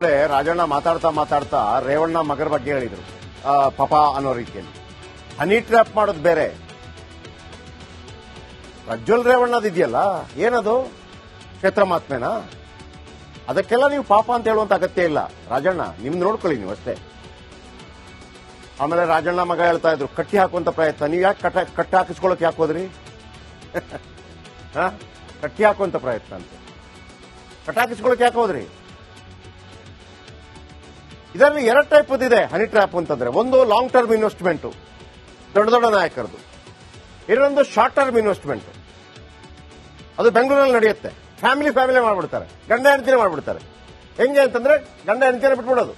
ರಾಜಣ್ಣ ಮಾತಾಡ್ತಾ ಮಾತಾಡ್ತಾ ರೇವಣ್ಣ ಮಗರ ಬಗ್ಗೆ ಹೇಳಿದ್ರು ಪಾಪ ಅನ್ನೋ ರೀತಿಯಲ್ಲಿ. ಹನಿ ಟ್ರ್ಯಾಪ್ ಮಾಡೋದು ಬೇರೆ, ಪ್ರಜ್ವಲ್ ರೇವಣ್ಣದಿದೆಯಲ್ಲ ಏನದು ಕ್ಷೇತ್ರ ಮಾತ್ಮೇನಾ, ಅದಕ್ಕೆಲ್ಲ ನೀವು ಪಾಪ ಅಂತ ಹೇಳುವಂತ ಅಗತ್ಯ ಇಲ್ಲ. ರಾಜಣ್ಣ ನಿಮ್ದು ನೋಡ್ಕೊಳ್ಳಿ ನೀವು ಅಷ್ಟೇ. ಆಮೇಲೆ ರಾಜಣ್ಣ ಮಗ ಹೇಳ್ತಾ ಇದ್ರು ಕಟ್ಟಿ ಹಾಕುವಂತ ಪ್ರಯತ್ನ, ನೀವು ಯಾಕೆ ಕಟ್ಟಿ ಹಾಕಿಸ್ಕೊಳಕ್ ಯಾಕೆ ಹೋದ್ರಿ? ಕಟ್ಟಿ ಹಾಕುವಂತ ಪ್ರಯತ್ನ ಅಂತ ಕಟ್ಟಿ ಹಾಕಿಸ್ಕೊಳಕ್ ಯಾಕೆ ಹೋದ್ರಿ? ಇದರಲ್ಲಿ ಎರಡು ಟೈಪ್ ಇದೆ ಹನಿ ಟ್ರ್ಯಾಪ್ ಅಂತಂದ್ರೆ. ಒಂದು ಲಾಂಗ್ ಟರ್ಮ್ ಇನ್ವೆಸ್ಟ್ಮೆಂಟ್ ದೊಡ್ಡ ದೊಡ್ಡ ನಾಯಕರದು, ಇನ್ನೊಂದು ಶಾರ್ಟ್ ಟರ್ಮ್ ಇನ್ವೆಸ್ಟ್ಮೆಂಟ್. ಅದು ಬೆಂಗಳೂರಲ್ಲಿ ನಡೆಯುತ್ತೆ. ಫ್ಯಾಮಿಲಿ ಮಾಡ್ಬಿಡ್ತಾರೆ, ಗಂಡ ಹೆಂಡತಿನೇ ಮಾಡ್ಬಿಡ್ತಾರೆ. ಹೆಂಗೆ ಅಂತಂದ್ರೆ ಗಂಡ ಹೆಂಡತಿನೇ ಬಿಟ್ಬಿಡೋದು,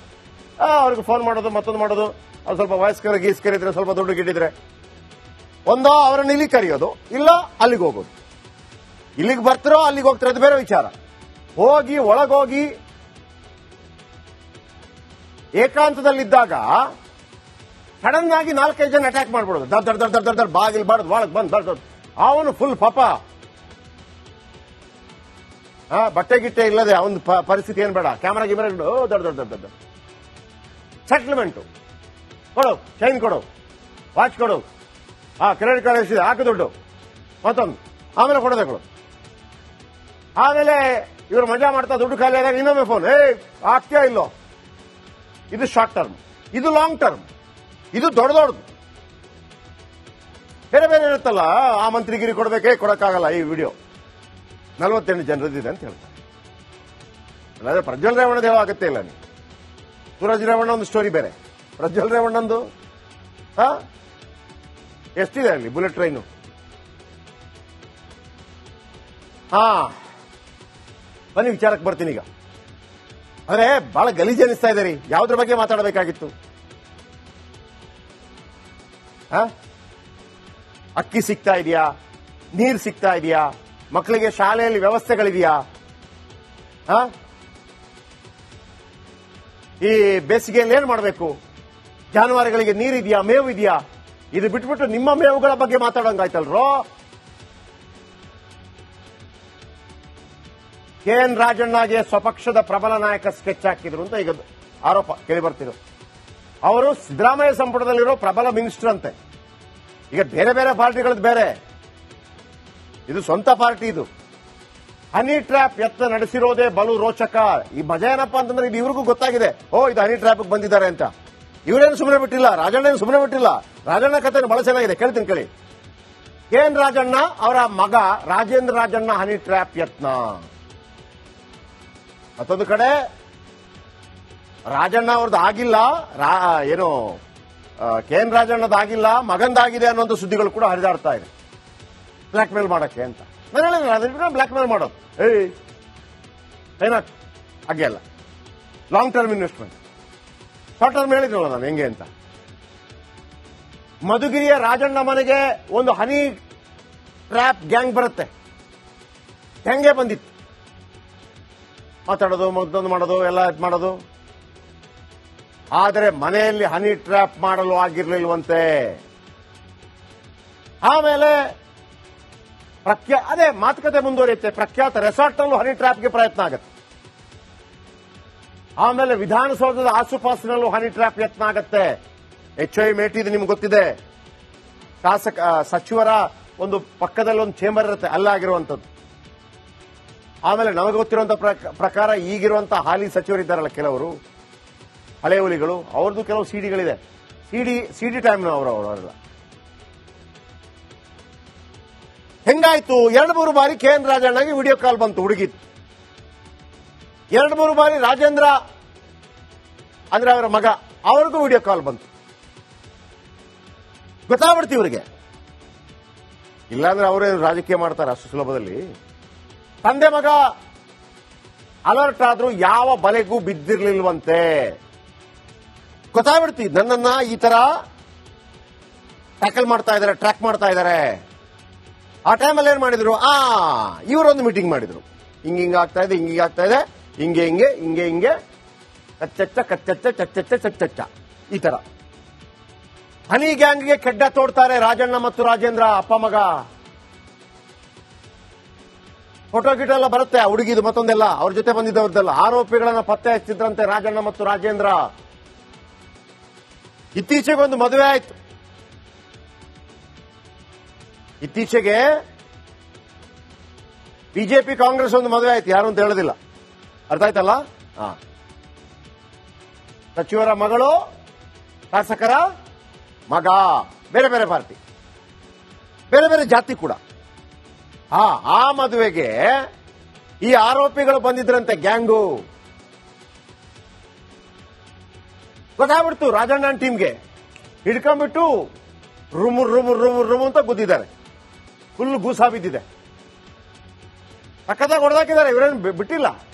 ಅವ್ರಿಗೆ ಫೋನ್ ಮಾಡೋದು, ಮತ್ತೊಂದು ಮಾಡೋದು. ಅವ್ರು ಸ್ವಲ್ಪ ವಯಸ್ಕರ ಗೀಸ್ಕರಿದ್ರೆ, ಸ್ವಲ್ಪ ದುಡ್ಡು ಗಿಟ್ಟಿದ್ರೆ ಒಂದೋ ಅವರನ್ನು ಇಲ್ಲಿ ಕರೆಯೋದು, ಇಲ್ಲ ಅಲ್ಲಿಗೆ ಹೋಗೋದು. ಇಲ್ಲಿಗೆ ಬರ್ತಿರೋ ಅಲ್ಲಿಗೆ ಹೋಗ್ತಾರೆ, ಅದು ಬೇರೆ ವಿಚಾರ. ಹೋಗಿ ಒಳಗೋಗಿ ಏಕಾಂತದಲ್ಲಿದ್ದಾಗ ಸಡನ್ ಆಗಿ 4-5 ಜನ ಅಟ್ಯಾಕ್ ಮಾಡ್ಬಿಡೋದು. ದರ್ ಬಾಗಿಲ್ ಬಾರ್ದು ಒಳಗೆ ಬಂದು ಅವನು ಫುಲ್ ಪಾಪ ಬಟ್ಟೆ ಗಿಟ್ಟೆ ಇಲ್ಲದೆ ಅವನ ಪರಿಸ್ಥಿತಿ ಏನ್ ಬೇಡ. ಕ್ಯಾಮರಾ ದೊಡ್ಡ ಸೆಟ್ಲ್ಮೆಂಟು ಕೊಡು, ಚೈನ್ ಕೊಡು, ವಾಚ್ ಕೊಡು, ಕ್ರೆಡಿಟ್ ಕಾರ್ಡ್ ಎಷ್ಟಿದೆ ಹಾಕು ದುಡ್ಡು, ಮತ್ತೊಂದು ಆಮೇಲೆ ಕೊಡೋದೆ ಕೊಡು. ಆಮೇಲೆ ಇವರು ಮಜಾ ಮಾಡ್ತಾ ದುಡ್ಡು ಖಾಲಿ ಆದಾಗ ಇನ್ನೊಮ್ಮೆ ಫೋನ್, ಆಗ್ತೀಯಾ ಇಲ್ಲೋ. ಇದು ಶಾರ್ಟ್ ಟರ್ಮ್, ಇದು ಲಾಂಗ್ ಟರ್ಮ್, ಇದು ದೊಡ್ಡದು. ಬೇರೆ ಬೇರೆ ಇರುತ್ತಲ್ಲ, ಆ ಮಂತ್ರಿಗಿರಿ ಕೊಡಬೇಕೇ, ಕೊಡಕ್ಕಾಗಲ್ಲ. ಈ ವಿಡಿಯೋ 48 ಜನರದ್ದಿದೆ ಅಂತ ಹೇಳ್ತಾರೆ. ಅല്ലാದ್ರೆ ಪ್ರಜ್ವಲ್ ರೇವಣ್ಣದ ಹೇಳೋ ಆಗತ್ತೆ ಇಲ್ಲ. ನೀವು ಸೂರಜ್ ರೇವಣ್ಣ ಒಂದು ಸ್ಟೋರಿ ಬೇರೆ, ಪ್ರಜ್ವಲ್ ರೇವಣ್ಣಂದು ಎಷ್ಟಿದೆ ಅಲ್ಲಿ ಬುಲೆಟ್ ಟ್ರೈನು. ಬನ್ನಿ ವಿಚಾರಕ್ಕೆ ಬರ್ತೀನಿ ಈಗ. ಅಂದ್ರೆ ಬಹಳ ಗಲೀಜ್ ಅನಿಸ್ತಾ ಇದೆ ರೀ. ಯಾವುದ್ರ ಬಗ್ಗೆ ಮಾತಾಡಬೇಕಾಗಿತ್ತು? ಅಕ್ಕಿ ಸಿಗ್ತಾ ಇದೆಯಾ, ನೀರು ಸಿಗ್ತಾ ಇದೆಯಾ, ಮಕ್ಕಳಿಗೆ ಶಾಲೆಯಲ್ಲಿ ವ್ಯವಸ್ಥೆಗಳಿದೆಯಾ, ಈ ಬೇಸಿಗೆಯಲ್ಲಿ ಏನ್ ಮಾಡಬೇಕು, ಜಾನುವಾರುಗಳಿಗೆ ನೀರಿದೆಯಾ, ಮೇವು ಇದೆಯಾ? ಇದು ಬಿಟ್ಬಿಟ್ಟು ನಿಮ್ಮ ಮೇವುಗಳ ಬಗ್ಗೆ ಮಾತಾಡೋಂಗಾಯ್ತಲ್ರೋ. KN ರಾಜಣ್ಣಗೆ ಸ್ವಪಕ್ಷದ ಪ್ರಬಲ ನಾಯಕ ಸ್ಕೆಚ್ ಹಾಕಿದ್ರು ಅಂತ ಈಗ ಆರೋಪ ಕೇಳಿ ಬರ್ತಿರೋ. ಅವರು ಸಿದ್ದರಾಮಯ್ಯ ಸಂಪುಟದಲ್ಲಿರೋ ಪ್ರಬಲ ಮಿನಿಸ್ಟರ್ ಅಂತೆ. ಈಗ ಬೇರೆ ಬೇರೆ ಪಾರ್ಟಿಗಳದ್ದು ಬೇರೆ, ಇದು ಸ್ವಂತ ಪಾರ್ಟಿ. ಇದು ಹನಿ ಟ್ರ್ಯಾಪ್ ಯತ್ನ ನಡೆಸಿರೋದೇ ಬಲು ರೋಚಕ. ಈ ಮಜಾ ಏನಪ್ಪಾ ಅಂತಂದ್ರೆ ಇದು ಇವ್ರಿಗೂ ಗೊತ್ತಾಗಿದೆ, ಇದು ಹನಿ ಟ್ರ್ಯಾಪ್ ಬಂದಿದ್ದಾರೆ ಅಂತ. ಇವರೇನು ಸುಮ್ಮನೆ ಬಿಟ್ಟಿಲ್ಲ, ರಾಜಣ್ಣ ಸುಮ್ಮನೆ ಬಿಟ್ಟಿಲ್ಲ. ರಾಜಣ್ಣ ಕಥೆ ಬಹಳ ಚೆನ್ನಾಗಿದೆ, ಕೇಳ್ತೀನಿ ಕೇಳಿ. KN ರಾಜಣ್ಣ ಅವರ ಮಗ ರಾಜೇಂದ್ರ ರಾಜಣ್ಣ ಹನಿ ಟ್ರ್ಯಾಪ್ ಯತ್ನ. ಮತ್ತೊಂದು ಕಡೆ ರಾಜಣ್ಣ ಅವ್ರದ್ದು ಆಗಿಲ್ಲ, ಏನು KN ರಾಜಣ್ಣದಾಗಿಲ್ಲ, ಮಗಂದಾಗಿದೆ ಅನ್ನೋಂಥ ಸುದ್ದಿಗಳು ಕೂಡ ಹರಿದಾಡ್ತಾ ಇದೆ. ಬ್ಲಾಕ್ ಮೇಲ್ ಮಾಡಕ್ಕೆ ಅಂತ ನಾನು ಹೇಳಿದ್ರೆ ಬ್ಲಾಕ್ ಮೇಲ್ ಮಾಡೋದು ಏನಾಗ್ತದೆ ಹಾಗೆ ಅಲ್ಲ. Long term investment, short term ಹೇಳಿದ್ರಲ್ಲ ನಾನು ಹೆಂಗೆ ಅಂತ. ಮಧುಗಿರಿಯ ರಾಜಣ್ಣ ಮನೆಗೆ ಒಂದು ಹನಿ ಟ್ರ್ಯಾಪ್ ಗ್ಯಾಂಗ್ ಬರುತ್ತೆ. ಹೆಂಗೆ ಬಂದಿತ್ತು, ಮಾತಾಡೋದು, ಮತ್ತೊಂದು ಮಾಡೋದು, ಎಲ್ಲ ಮಾಡೋದು. ಆದರೆ ಮನೆಯಲ್ಲಿ ಹನಿ ಟ್ರ್ಯಾಪ್ ಮಾಡಲು ಆಗಿರ್ಲಿಲ್ವಂತೆ. ಆಮೇಲೆ ಅದೇ ಮಾತುಕತೆ ಮುಂದುವರಿಯುತ್ತೆ. ಪ್ರಖ್ಯಾತ ರೆಸಾರ್ಟ್ನಲ್ಲೂ ಹನಿ ಟ್ರ್ಯಾಪ್ಗೆ ಪ್ರಯತ್ನ ಆಗುತ್ತೆ. ಆಮೇಲೆ ವಿಧಾನಸೌಧದ ಆಸುಪಾಸಿನಲ್ಲೂ ಹನಿ ಟ್ರ್ಯಾಪ್ ಯತ್ನ ಆಗತ್ತೆ. HI ಮೇಟಿದು ನಿಮ್ಗೆ ಗೊತ್ತಿದೆ. ಸಚಿವರ ಒಂದು ಪಕ್ಕದಲ್ಲಿ ಒಂದು ಚೇಂಬರ್ ಇರುತ್ತೆ, ಅಲ್ಲಾಗಿರುವಂಥದ್ದು. ಆಮೇಲೆ ನಮಗೆ ಗೊತ್ತಿರುವಂತ ಪ್ರಕಾರ ಈಗಿರುವಂತಹ ಹಾಲಿ ಸಚಿವರಿದ್ದಾರಲ್ಲ ಕೆಲವರು ಹಳೆ ಹುಲಿಗಳು, ಅವ್ರದ್ದು ಕೆಲವು ಸಿಡಿಗಳಿದೆ. ಸಿಡಿ ಟೈಮ್ ಅವರೆಲ್ಲ ಹೆಂಗಾಯ್ತು? 2-3 ಬಾರಿ KN ರಾಜಣ್ಣಗೆ ವಿಡಿಯೋ ಕಾಲ್ ಬಂತು ಹುಡುಗಿತ್ತು. 2-3 ಬಾರಿ ರಾಜೇಂದ್ರ ಅಂದ್ರೆ ಅವರ ಮಗ, ಅವ್ರಿಗೂ ವಿಡಿಯೋ ಕಾಲ್ ಬಂತು. ಗೊತ್ತಾಗ್ಬಿಡ್ತಿ ಇವ್ರಿಗೆ. ಇಲ್ಲಾಂದ್ರೆ ಅವರೇ ರಾಜಕೀಯ ಮಾಡ್ತಾರೆ ಅಷ್ಟು ಸುಲಭದಲ್ಲಿ. ತಂದೆ ಮಗ ಅಲರ್ಟ್ ಆದ್ರೂ ಯಾವ ಬಲೆಗೂ ಬಿದ್ದಿರ್ಲಿಲ್ವಂತೆ. ಗೊತ್ತಾಗ್ಬಿಡ್ತಿ ನನ್ನನ್ನ ಈ ತರ ಟ್ಯಾಕಲ್ ಮಾಡ್ತಾ ಇದಾರೆ, ಟ್ರ್ಯಾಕ್ ಮಾಡ್ತಾ ಇದಾರೆ. ಆ ಟೈಮಲ್ಲಿ ಏನ್ ಮಾಡಿದ್ರು, ಇವರೊಂದು ಮೀಟಿಂಗ್ ಮಾಡಿದ್ರು. ಹಿಂಗ ಆಗ್ತಾ ಇದೆ, ಆಗ್ತಾ ಇದೆ, ಹಿಂಗೆ ಕಚ್ಚಚ್ಚ ಈ ತರ ಹನಿ ಗ್ಯಾಂಗ್ಗೆ ಕೆಡ್ಡ ತೋಡ್ತಾರೆ ರಾಜಣ್ಣ ಮತ್ತು ರಾಜೇಂದ್ರ ಅಪ್ಪ ಮಗ. ಫೋಟೋ ಗಿಟ ಎಲ್ಲ ಬರುತ್ತೆ, ಆ ಹುಡುಗಿದು ಮತ್ತೊಂದೆಲ್ಲ ಅವ್ರ ಜೊತೆ ಬಂದಿದ್ದವ್ರದ್ದೆಲ್ಲ. ಆರೋಪಿಗಳನ್ನ ಪತ್ತೆ ಹಚ್ಚಿದ್ರಂತೆ ರಾಜಣ್ಣ ಮತ್ತು ರಾಜೇಂದ್ರ. ಇತ್ತೀಚೆಗೆ ಒಂದು ಮದುವೆ ಆಯ್ತು. ಇತ್ತೀಚೆಗೆ ಬಿಜೆಪಿ ಕಾಂಗ್ರೆಸ್ ಒಂದು ಮದುವೆ ಆಯ್ತು, ಯಾರು ಅಂತ ಹೇಳೋದಿಲ್ಲ, ಅರ್ಥ ಆಯ್ತಲ್ಲ. ಸಚಿವರ ಮಗಳು, ಶಾಸಕರ ಮಗ, ಬೇರೆ ಬೇರೆ ಪಾರ್ಟಿ, ಬೇರೆ ಬೇರೆ ಜಾತಿ ಕೂಡ. ಆ ಮದುವೆಗೆ ಈ ಆರೋಪಿಗಳು ಬಂದಿದ್ರಂತೆ, ಗ್ಯಾಂಗು. ಗೊತ್ತಾಗ್ಬಿಡ್ತು ರಾಜಣ್ಣನ ಟೀಮ್ಗೆ. ಹಿಡ್ಕೊಂಡ್ಬಿಟ್ಟು ರುಮು ರುಮು ರುಮು ರುಮು ಅಂತ ಗುದ್ದಿದ್ದಾರೆ. ಫುಲ್ ಗೂಸಾ ಬಿದ್ದಿದೆ, ಸಖತ್ತಾಗಿ ಹೊಡೆದಾಕಿದ್ದಾರೆ, ಇವರೇನು ಬಿಟ್ಟಿಲ್ಲ.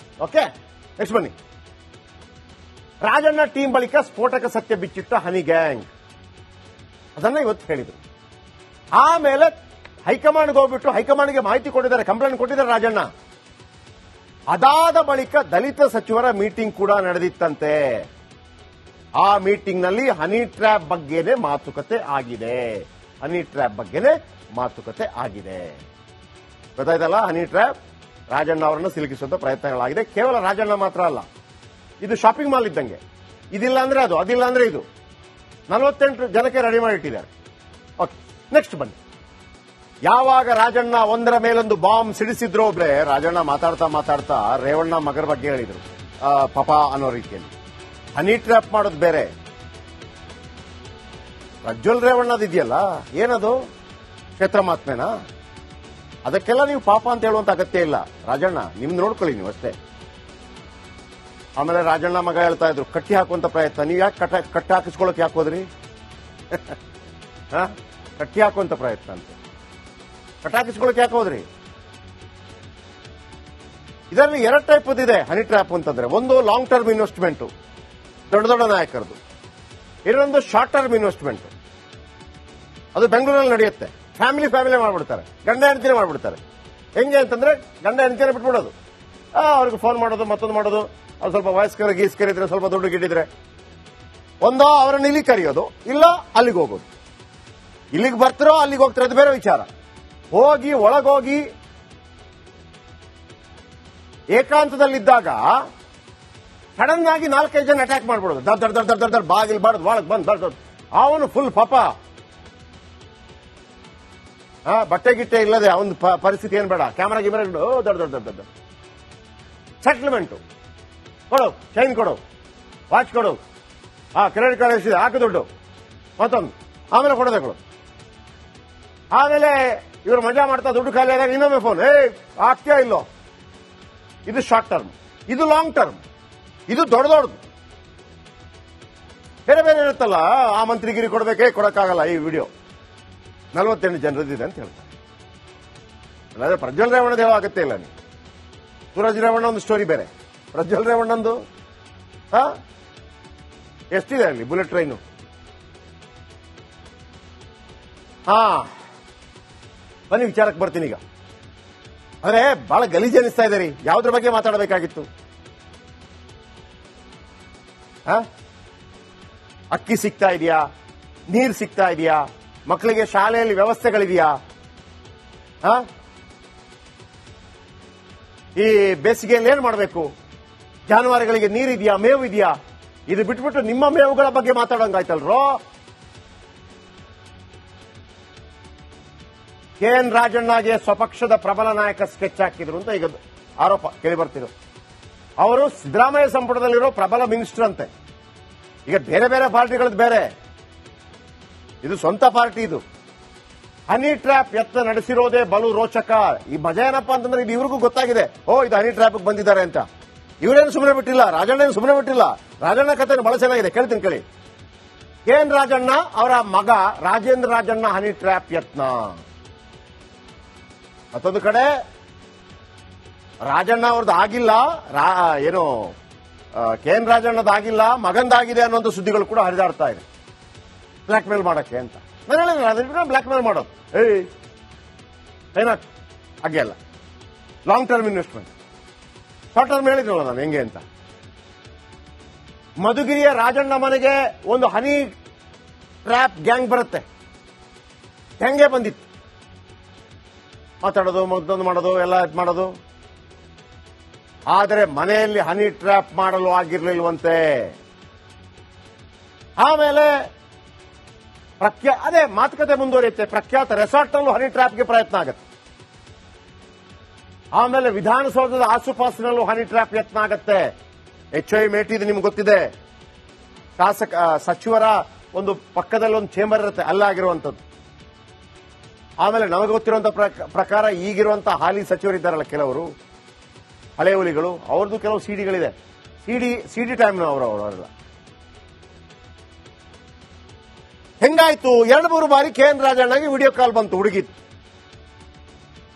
ಓಕೆ, ನೆಕ್ಸ್ಟ್ ಬನ್ನಿ. ರಾಜಣ್ಣ ಟೀಮ್ ಬಳಿಕ ಸ್ಫೋಟಕ ಸತ್ಯ ಬಿಚ್ಚಿಟ್ಟ ಹನಿ ಗ್ಯಾಂಗ್, ಅದನ್ನ ಇವತ್ತು ಹೇಳಿದ್ರು. ಆಮೇಲೆ ಹೈಕಮಾಂಡ್ಗೆ ಹೋಗ್ಬಿಟ್ಟು ಹೈಕಮಾಂಡ್ಗೆ ಮಾಹಿತಿ ಕೊಟ್ಟಿದ್ದಾರೆ, ಕಂಪ್ಲೇಂಟ್ ಕೊಟ್ಟಿದ್ದಾರೆ ರಾಜಣ್ಣ. ಅದಾದ ಬಳಿಕ ದಲಿತ ಸಚಿವರ ಮೀಟಿಂಗ್ ಕೂಡ ನಡೆದಿತ್ತಂತೆ. ಆ ಮೀಟಿಂಗ್ ನಲ್ಲಿ ಹನಿ ಟ್ರ್ಯಾಪ್ ಬಗ್ಗೆನೇ ಮಾತುಕತೆ ಆಗಿದೆ. ಹನಿ ಟ್ರ್ಯಾಪ್ ಬಗ್ಗೆನೇ ಮಾತುಕತೆ ಆಗಿದೆ. ಗೊತ್ತಾಯ್ತಲ್ಲ, ಹನಿ ಟ್ರ್ಯಾಪ್ ರಾಜಣ್ಣ ಅವರನ್ನು ಸಿಲುಕಿಸುವಂತ ಪ್ರಯತ್ನಗಳಾಗಿದೆ. ಕೇವಲ ರಾಜಣ್ಣ ಮಾತ್ರ ಅಲ್ಲ, ಇದು ಶಾಪಿಂಗ್ ಮಾಲ್ ಇದ್ದಂಗೆ. ಇದಿಲ್ಲ ಅಂದ್ರೆ ಅದು, ಅದಿಲ್ಲ ಅಂದ್ರೆ ಇದು. 48 ಜನಕ್ಕೆ ರೆಡಿ ಮಾಡಿಟ್ಟಿದ್ದಾರೆ. ಓಕೆ, ನೆಕ್ಸ್ಟ್ ಬನ್ನಿ. ಯಾವಾಗ ರಾಜಣ್ಣ ಒಂದರ ಮೇಲೊಂದು ಬಾಂಬ್ ಸಿಡಿಸಿದ್ರು ಒಬ್ರೆ, ರಾಜಣ್ಣ ಮಾತಾಡ್ತಾ ರೇವಣ್ಣ ಮಗರ ಬಗ್ಗೆ ಹೇಳಿದ್ರು, ಪಾಪ ಅನ್ನೋ ರೀತಿಯಲ್ಲಿ. ಹನಿ ಟ್ರ್ಯಾಪ್ ಮಾಡೋದು ಬೇರೆ, ಪ್ರಜ್ವಲ್ ರೇವಣ್ಣದಿದೆಯಲ್ಲ, ಏನದು ಕ್ಷೇತ್ರ ಮಾತ್ಮೇನಾ? ಅದಕ್ಕೆಲ್ಲ ನೀವು ಪಾಪ ಅಂತ ಹೇಳುವಂತ ಅಗತ್ಯ ಇಲ್ಲ. ರಾಜಣ್ಣ ನಿಮ್ದು ನೋಡ್ಕೊಳ್ಳಿ ನೀವು ಅಷ್ಟೇ. ಆಮೇಲೆ ರಾಜಣ್ಣ ಮಗ ಹೇಳ್ತಾ ಇದ್ರು ಕಟ್ಟಿ ಹಾಕುವಂತ ಪ್ರಯತ್ನ. ನೀವು ಯಾಕೆ ಕಟ್ಟಿ ಹಾಕಿಸ್ಕೊಳ್ಳೋಕೆ ಯಾಕೆ ಹೋದ್ರಿ? ಕಟ್ಟಿ ಹಾಕುವಂತ ಪ್ರಯತ್ನ ಅಂತ ಕಟ್ಟಾಕಿಸ್ಕೊಳ್ಳೋಕೆ ಯಾಕೆ ಹೋದ್ರಿ? ಇದರಲ್ಲಿ 2 ಟೈಪ್ ಇದೆ ಹನಿ ಟ್ರ್ಯಾಪ್ ಅಂತಂದ್ರೆ. ಒಂದು ಲಾಂಗ್ ಟರ್ಮ್ ಇನ್ವೆಸ್ಟ್ಮೆಂಟ್, ದೊಡ್ಡ ದೊಡ್ಡ ನಾಯಕರದು. ಇನ್ನೊಂದು ಶಾರ್ಟ್ ಟರ್ಮ್ ಇನ್ವೆಸ್ಟ್ಮೆಂಟ್, ಅದು ಬೆಂಗಳೂರಲ್ಲಿ ನಡೆಯುತ್ತೆ. ಫ್ಯಾಮಿಲಿ ಮಾಡ್ಬಿಡ್ತಾರೆ, ಗಂಡ ಹೆಂಡತಿನೇ ಮಾಡ್ಬಿಡ್ತಾರೆ. ಹೆಂಗೆ ಅಂತಂದ್ರೆ ಗಂಡ ಹೆಂಡತಿನೇ ಬಿಟ್ಬಿಡೋದು, ಅವ್ರಿಗೆ ಫೋನ್ ಮಾಡೋದು, ಮತ್ತೊಂದು ಮಾಡೋದು. ಅವ್ರು ಸ್ವಲ್ಪ ವಯಸ್ಕರ ಗೀಸ್ಕರಿದ್ರೆ, ಸ್ವಲ್ಪ ದುಡ್ಡು ಗಿಟ್ಟಿದ್ರೆ ಒಂದೋ ಅವರನ್ನು ಇಲ್ಲಿ ಕರೆಯೋದು, ಇಲ್ಲ ಅಲ್ಲಿಗೆ ಹೋಗೋದು. ಇಲ್ಲಿಗೆ ಬರ್ತಾರೋ ಅಲ್ಲಿಗೆ ಹೋಗ್ತಾರೆ, ಅದು ಬೇರೆ ವಿಚಾರ. ಹೋಗಿ ಒಳಗೋಗಿ ಏಕಾಂತದಲ್ಲಿದ್ದಾಗ ಸಡನ್ ಆಗಿ 4-5 ಜನ ಅಟ್ಯಾಕ್ ಮಾಡ್ಬಿಡೋದು. ದರ್ ಬಾಗಿಲ್ ಬಾರ್ದು ಒಳಗ್ ಬಂದ್ ಅವನು ಫುಲ್ ಪಾಪ, ಬಟ್ಟೆ ಗಿಟ್ಟೆ ಇಲ್ಲದೆ ಅವನ ಪರಿಸ್ಥಿತಿ ಏನ್ ಬೇಡ. ಕ್ಯಾಮರಾ ಗಿಮರಾ ದೊಡ್ಡ ಸೆಟ್ಲ್ಮೆಂಟ್ ಕೊಡು, ಚೈನ್ ಕೊಡು, ವಾಚ್ ಕೊಡು, ಕ್ರೆಡಿಟ್ ಕಾರ್ಡ್ ಎಷ್ಟಿದೆ ಹಾಕು ದುಡ್ಡು, ಮತ್ತೊಂದು ಆಮೇಲೆ ಕೊಡೋದೇ ಕೊಡು. ಆಮೇಲೆ ಇವರು ಮಜಾ ಮಾಡ್ತಾ ದುಡ್ಡು ಖಾಲಿ ಆದಾಗ ಇನ್ನೊಮ್ಮೆ ಫೋನ್, ಆಗ್ತೀಯಾ ಇಲ್ಲೋ. ಇದು ಶಾರ್ಟ್ ಟರ್ಮ್, ಇದು ಲಾಂಗ್ ಟರ್ಮ್, ಇದು ದೊಡ್ಡದು. ಬೇರೆ ಬೇರೆ ಇರುತ್ತಲ್ಲ, ಆ ಮಂತ್ರಿಗಿರಿ ಕೊಡಬೇಕೇ, ಕೊಡಕ್ಕಾಗಲ್ಲ. ಈ ವಿಡಿಯೋ 48 ಜನರದ್ದಿದೆ ಅಂತ ಹೇಳ್ತಾರೆ. ಅಲ್ಲದೆ ಪ್ರಜ್ವಲ್ ರೇವಣ್ಣದ ಯಾವ ಅಗತ್ಯ ಇಲ್ಲ. ನೀವು ಸೂರಜ್ ರೇವಣ್ಣ ಒಂದು ಸ್ಟೋರಿ ಬೇರೆ, ಪ್ರಜ್ವಲ್ ರೇವಣ್ಣಂದು ಎಷ್ಟಿದೆ ಅಲ್ಲಿ ಬುಲೆಟ್ ಟ್ರೈನು. ಬನ್ನಿ ವಿಚಾರಕ್ಕೆ ಬರ್ತೀನಿ ಈಗ. ಆದ್ರೆ ಬಹಳ ಗಲೀಜು ಅನಿಸ್ತಾ ಇದೆ ರೀ. ಯಾವುದ್ರ ಬಗ್ಗೆ ಮಾತಾಡಬೇಕಾಗಿತ್ತು? ಅಕ್ಕಿ ಸಿಗ್ತಾ ಇದೆಯಾ? ನೀರು ಸಿಗ್ತಾ ಇದೆಯಾ? ಮಕ್ಕಳಿಗೆ ಶಾಲೆಯಲ್ಲಿ ವ್ಯವಸ್ಥೆಗಳಿದೆಯಾ? ಈ ಬೇಸಿಗೆಯಲ್ಲಿ ಏನ್ ಮಾಡಬೇಕು? ಜಾನುವಾರುಗಳಿಗೆ ನೀರಿದೆಯಾ? ಮೇವು ಇದೆಯಾ? ಇದು ಬಿಟ್ಬಿಟ್ಟು ನಿಮ್ಮ ಮೇವುಗಳ ಬಗ್ಗೆ ಮಾತಾಡೋಂಗಾಯ್ತಲ್ರೋ. KN ರಾಜಣ್ಣಗೆ ಸ್ವಪಕ್ಷದ ಪ್ರಬಲ ನಾಯಕ ಸ್ಕೆಚ್ ಹಾಕಿದ್ರು ಅಂತ ಈಗ ಆರೋಪ ಕೇಳಿ ಬರ್ತಿರೋ. ಅವರು ಸಿದ್ದರಾಮಯ್ಯ ಸಂಪುಟದಲ್ಲಿರೋ ಪ್ರಬಲ ಮಿನಿಸ್ಟರ್ ಅಂತೆ. ಈಗ ಬೇರೆ ಬೇರೆ ಪಾರ್ಟಿಗಳದ್ದು ಬೇರೆ, ಇದು ಸ್ವಂತ ಪಾರ್ಟಿ. ಇದು ಹನಿ ಟ್ರ್ಯಾಪ್ ಯತ್ನ ನಡೆಸಿರೋದೇ ಬಲು ರೋಚಕ. ಈ ಮಜಾ ಏನಪ್ಪಾ ಅಂತಂದ್ರೆ ಇದು ಇವ್ರಿಗೂ ಗೊತ್ತಾಗಿದೆ, ಇದು ಹನಿ ಟ್ರ್ಯಾಪ್ ಬಂದಿದ್ದಾರೆ ಅಂತ. ಇವರೇನು ಸುಮ್ಮನೆ ಬಿಟ್ಟಿಲ್ಲ, ರಾಜಣ್ಣ ಏನು ಸುಮ್ಮನೆ ಬಿಟ್ಟಿಲ್ಲ. ರಾಜಣ್ಣ ಕಥೆ ಬಹಳ ಚೆನ್ನಾಗಿದೆ, ಕೇಳ್ತೀನಿ ಕೇಳಿ. KN ರಾಜಣ್ಣ ಅವರ ಮಗ ರಾಜೇಂದ್ರ ರಾಜಣ್ಣ ಹನಿ ಟ್ರ್ಯಾಪ್ ಯತ್ನ. ಮತ್ತೊಂದು ಕಡೆ ರಾಜಣ್ಣ ಅವ್ರದ್ದು ಆಗಿಲ್ಲ, ಏನು KN ರಾಜಣ್ಣದ ಆಗಿಲ್ಲ, ಮಗಂದಾಗಿದೆ ಅನ್ನೋ ಸುದ್ದಿಗಳು ಕೂಡ ಹರಿದಾಡ್ತಾ ಇದೆ. ಬ್ಲಾಕ್ ಮೇಲ್ ಮಾಡಕ್ಕೆ ಅಂತ ನಾನು ಹೇಳಿದ್ರೆ ಬ್ಲಾಕ್ ಮೇಲ್ ಮಾಡೋದು ಏನಾಗ್ತದೆ ಹಾಗೆ ಅಲ್ಲ. Long term investment, short term ಹೇಳಿದ್ರಲ್ಲ ನಾನು ಹೆಂಗೆ ಅಂತ. ಮಧುಗಿರಿಯ ರಾಜಣ್ಣ ಮನೆಗೆ ಒಂದು ಹನಿ ಟ್ರ್ಯಾಪ್ ಗ್ಯಾಂಗ್ ಬರುತ್ತೆ. ಹೆಂಗೆ ಬಂದಿತ್ತು? ಮಾತಾಡೋದು, ಮತ್ತೊಂದು ಮಾಡೋದು, ಎಲ್ಲ ಮಾಡೋದು. ಆದರೆ ಮನೆಯಲ್ಲಿ ಹನಿ ಟ್ರ್ಯಾಪ್ ಮಾಡಲು ಆಗಿರ್ಲಿಲ್ವಂತೆ. ಆಮೇಲೆ ಅದೇ ಮಾತುಕತೆ ಮುಂದುವರಿಯುತ್ತೆ. ಪ್ರಖ್ಯಾತ ರೆಸಾರ್ಟ್ನಲ್ಲೂ ಹನಿ ಟ್ರ್ಯಾಪ್ಗೆ ಪ್ರಯತ್ನ ಆಗುತ್ತೆ. ಆಮೇಲೆ ವಿಧಾನಸೌಧದ ಆಸುಪಾಸಿನಲ್ಲೂ ಹನಿ ಟ್ರ್ಯಾಪ್ ಯತ್ನ ಆಗುತ್ತೆ. HI ಮೇಟಿದು ನಿಮ್ಗೆ ಗೊತ್ತಿದೆ. ಸಚಿವರ ಒಂದು ಪಕ್ಕದಲ್ಲಿ ಒಂದು ಚೇಂಬರ್ ಇರುತ್ತೆ, ಅಲ್ಲಾಗಿರುವಂಥದ್ದು. ಆಮೇಲೆ ನಮಗೆ ಗೊತ್ತಿರುವಂತ ಪ್ರಕಾರ ಈಗಿರುವಂತಹ ಹಾಲಿ ಸಚಿವರಿದ್ದಾರಲ್ಲ ಕೆಲವರು ಹಳೆ ಹುಲಿಗಳು, ಅವ್ರದ್ದು ಕೆಲವು ಸಿಡಿಗಳಿದೆ. ಸಿಡಿ ಟೈಮ್ನ ಅವರೆಲ್ಲ ಹೆಂಗಾಯ್ತು? 2-3 ಬಾರಿ KN ರಾಜಣ್ಣಗೆ ವಿಡಿಯೋ ಕಾಲ್ ಬಂತು ಹುಡುಗಿತ್ತು.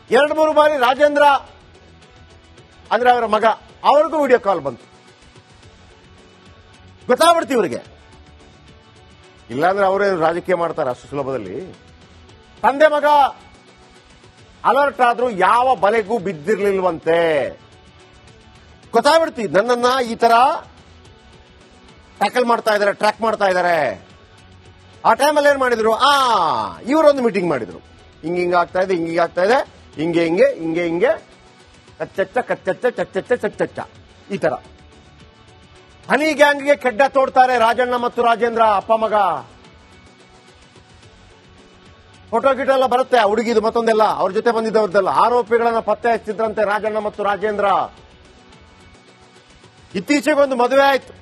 2-3 ಬಾರಿ ರಾಜೇಂದ್ರ ಅಂದ್ರೆ ಅವರ ಮಗ, ಅವ್ರಿಗೂ ವಿಡಿಯೋ ಕಾಲ್ ಬಂತು. ಗೊತ್ತಾಗ್ಬಿಡ್ತು ಇವರಿಗೆ. ಇಲ್ಲಾಂದ್ರೆ ಅವರೇ ರಾಜಕೀಯ ಮಾಡ್ತಾರೆ ಅಷ್ಟು ಸುಲಭದಲ್ಲಿ. ತಂದೆ ಮಗ ಅಲರ್ಟ್ ಆದ್ರೂ ಯಾವ ಬಲೆಗೂ ಬಿದ್ದಿರ್ಲಿಲ್ವಂತೆ. ಗೊತ್ತಾಗ್ಬಿಡ್ತಿ ನನ್ನನ್ನ ಈ ತರ ಟ್ಯಾಕಲ್ ಮಾಡ್ತಾ ಇದ್ದಾರೆ, ಟ್ರ್ಯಾಕ್ ಮಾಡ್ತಾ ಇದ್ದಾರೆ. ಆ ಟೈಮಲ್ಲಿ ಏನ್ ಮಾಡಿದ್ರು? ಇವರೊಂದು ಮೀಟಿಂಗ್ ಮಾಡಿದ್ರು. ಹಿಂಗ ಆಗ್ತಾ ಇದೆ, ಹಿಂಗೀಗ ಆಗ್ತಾ ಇದೆ, ಹಿಂಗೆ ಕಚ್ಚಚ್ಚ ಕಚ್ಚಚ್ಚ ಚಚ್ಚಚ್ಚ ಚಚ್ಚಚ್ಚ ಈ ತರ ಹನಿ ಗ್ಯಾಂಗ್ಗೆ ಕೆಡ್ಡ ತೋಡ್ತಾರೆ ರಾಜಣ್ಣ ಮತ್ತು ರಾಜೇಂದ್ರ, ಅಪ್ಪ ಮಗ. ಫೋಟೋ ಗಿಟೋ ಎಲ್ಲ ಬರುತ್ತೆ ಆ ಹುಡುಗಿದು ಮತ್ತೊಂದೆಲ್ಲ, ಅವ್ರ ಜೊತೆ ಬಂದಿದ್ದವ್ರದ್ದೆಲ್ಲ. ಆರೋಪಿಗಳನ್ನ ಪತ್ತೆ ಹಚ್ಚಿದ್ರಂತೆ ರಾಜಣ್ಣ ಮತ್ತು ರಾಜೇಂದ್ರ. ಇತ್ತೀಚೆಗೆ ಒಂದು ಮದುವೆ ಆಯ್ತು.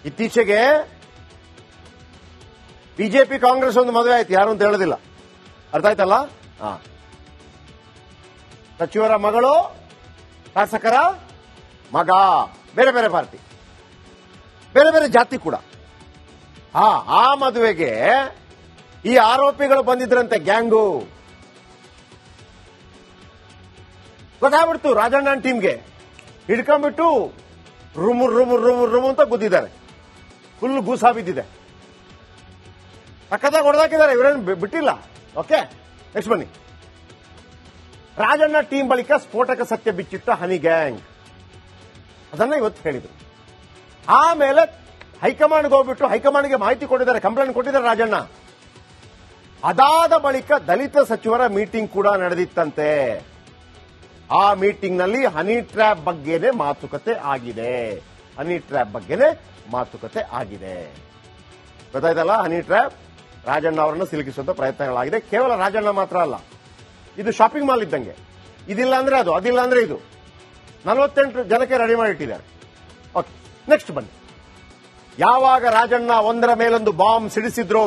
ಇತ್ತೀಚೆಗೆ ಬಿಜೆಪಿ ಕಾಂಗ್ರೆಸ್ ಒಂದು ಮದುವೆ ಆಯ್ತು. ಯಾರು ಅಂತ ಹೇಳೋದಿಲ್ಲ, ಅರ್ಥ ಆಯ್ತಲ್ಲ? ಸಚಿವರ ಮಗಳು, ಶಾಸಕರ ಮಗ, ಬೇರೆ ಬೇರೆ ಪಾರ್ಟಿ, ಬೇರೆ ಬೇರೆ ಜಾತಿ ಕೂಡ. ಆ ಮದುವೆಗೆ ಈ ಆರೋಪಿಗಳು ಬಂದಿದ್ರಂತೆ, ಗ್ಯಾಂಗು. ಗೊತ್ತಾಗ್ಬಿಡ್ತು ರಾಜಣ್ಣನ ಟೀಮ್ಗೆ. ಹಿಡ್ಕೊಂಡ್ಬಿಟ್ಟು ರೂಮು ಅಂತ ಗುದ್ದಿದ್ದಾರೆ. ಫುಲ್ ಗೂಸಾ ಬಿದ್ದಿದೆ. ಪಕ್ಕದಾಗ ಹೊಡೆದಾಕಿದ್ದಾರೆ, ಇವರೇನು ಬಿಟ್ಟಿಲ್ಲ. ಓಕೆ, ನೆಕ್ಸ್ಟ್ ಬನ್ನಿ. ರಾಜಣ್ಣ ಟೀಮ್ ಬಳಿಕ ಸ್ಫೋಟಕ ಸತ್ಯ ಬಿಚ್ಚಿಟ್ಟ ಹನಿ ಗ್ಯಾಂಗ್, ಅದನ್ನ ಇವತ್ತು ಹೇಳಿದ್ರು. ಆಮೇಲೆ ಹೈಕಮಾಂಡ್ಗೆ ಹೋಗ್ಬಿಟ್ಟು ಹೈಕಮಾಂಡ್ಗೆ ಮಾಹಿತಿ ಕೊಟ್ಟಿದ್ದಾರೆ, ಕಂಪ್ಲೇಂಟ್ ಕೊಟ್ಟಿದ್ದಾರೆ ರಾಜಣ್ಣ. ಅದಾದ ಬಳಿಕ ದಲಿತ ಸಚಿವರ ಮೀಟಿಂಗ್ ಕೂಡ ನಡೆದಿತ್ತಂತೆ. ಆ ಮೀಟಿಂಗ್ ನಲ್ಲಿ ಹನಿ ಟ್ರ್ಯಾಪ್ ಬಗ್ಗೆನೇ ಮಾತುಕತೆ ಆಗಿದೆ. ಗೊತ್ತಾಯ್ತಲ್ಲ? ಹನಿ ಟ್ರ್ಯಾಪ್ ರಾಜಣ್ಣ ಅವರನ್ನು ಸಿಲುಕಿಸುವಂತ ಪ್ರಯತ್ನಗಳಾಗಿದೆ. ಕೇವಲ ರಾಜಣ್ಣ ಮಾತ್ರ ಅಲ್ಲ, ಇದು ಶಾಪಿಂಗ್ ಮಾಲ್ ಇದ್ದಂಗೆ. ಇದಿಲ್ಲ ಅಂದ್ರೆ ಅದು, ಅದಿಲ್ಲ ಅಂದ್ರೆ ಇದು. 48 ಜನಕ್ಕೆ ರೆಡಿ ಮಾಡಿಟ್ಟಿದ್ದಾರೆ. ಓಕೆ, ನೆಕ್ಸ್ಟ್ ಬನ್ನಿ. ಯಾವಾಗ ರಾಜಣ್ಣ ಒಂದರ ಮೇಲೊಂದು ಬಾಂಬ್ ಸಿಡಿಸಿದ್ರು